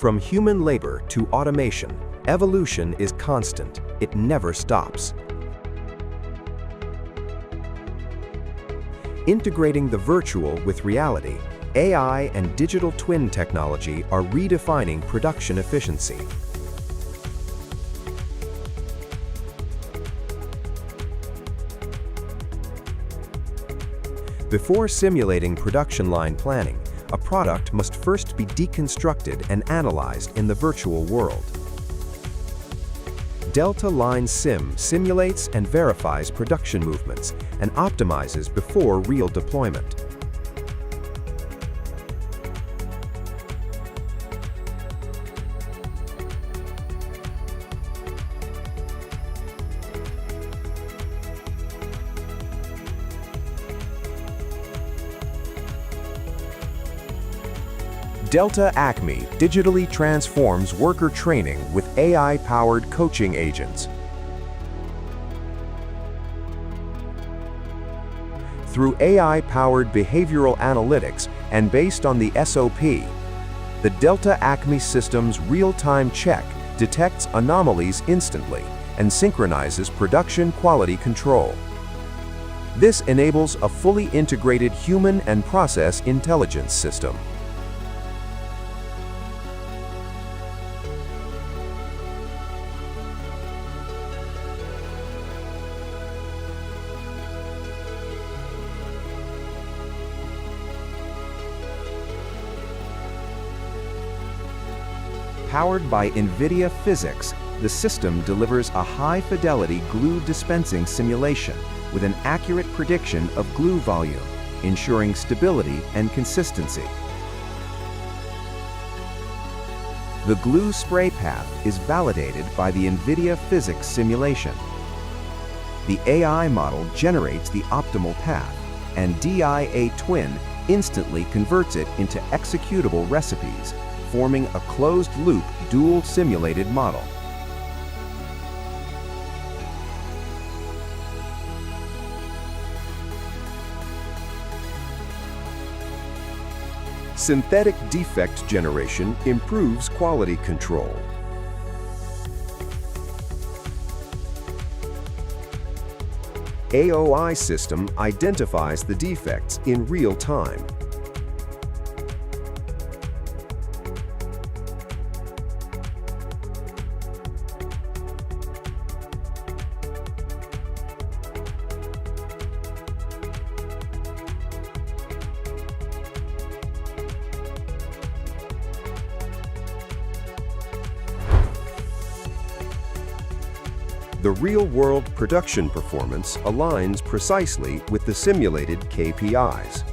From human labor to automation, evolution is constant. It never stops. Integrating the virtual with reality, AI and digital twin technology are redefining production efficiency. Before simulating production line planning, a product must first be deconstructed and analyzed in the virtual world. Delta Line Sim simulates and verifies production movements and optimizes before real deployment. Delta Acme digitally transforms worker training with AI-powered coaching agents. Through AI-powered behavioral analytics and based on the SOP, the Delta Acme system's real-time check detects anomalies instantly and synchronizes production quality control. This enables a fully integrated human and process intelligence system. Powered by NVIDIA physics, the system delivers a high-fidelity glue dispensing simulation with an accurate prediction of glue volume, ensuring stability and consistency. The glue spray path is validated by the NVIDIA physics simulation. The AI model generates the optimal path, and DIATwin instantly converts it into executable recipes, forming a closed-loop dual simulated model. Synthetic defect generation improves quality control. AOI system identifies the defects in real time. The real-world production performance aligns precisely with the simulated KPIs.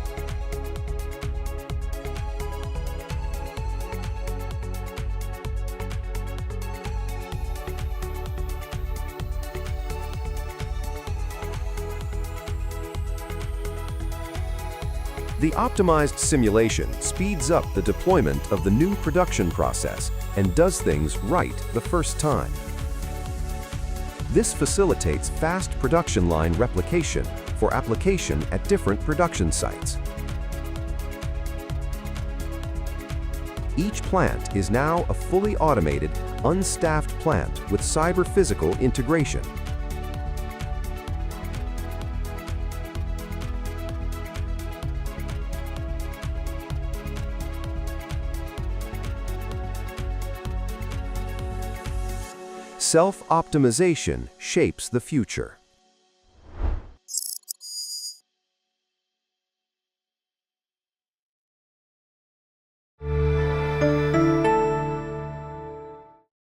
The optimized simulation speeds up the deployment of the new production process and does things right the first time. This facilitates fast production line replication for application at different production sites. Each plant is now a fully automated, unstaffed plant with cyber-physical integration. Self-optimization shapes the future.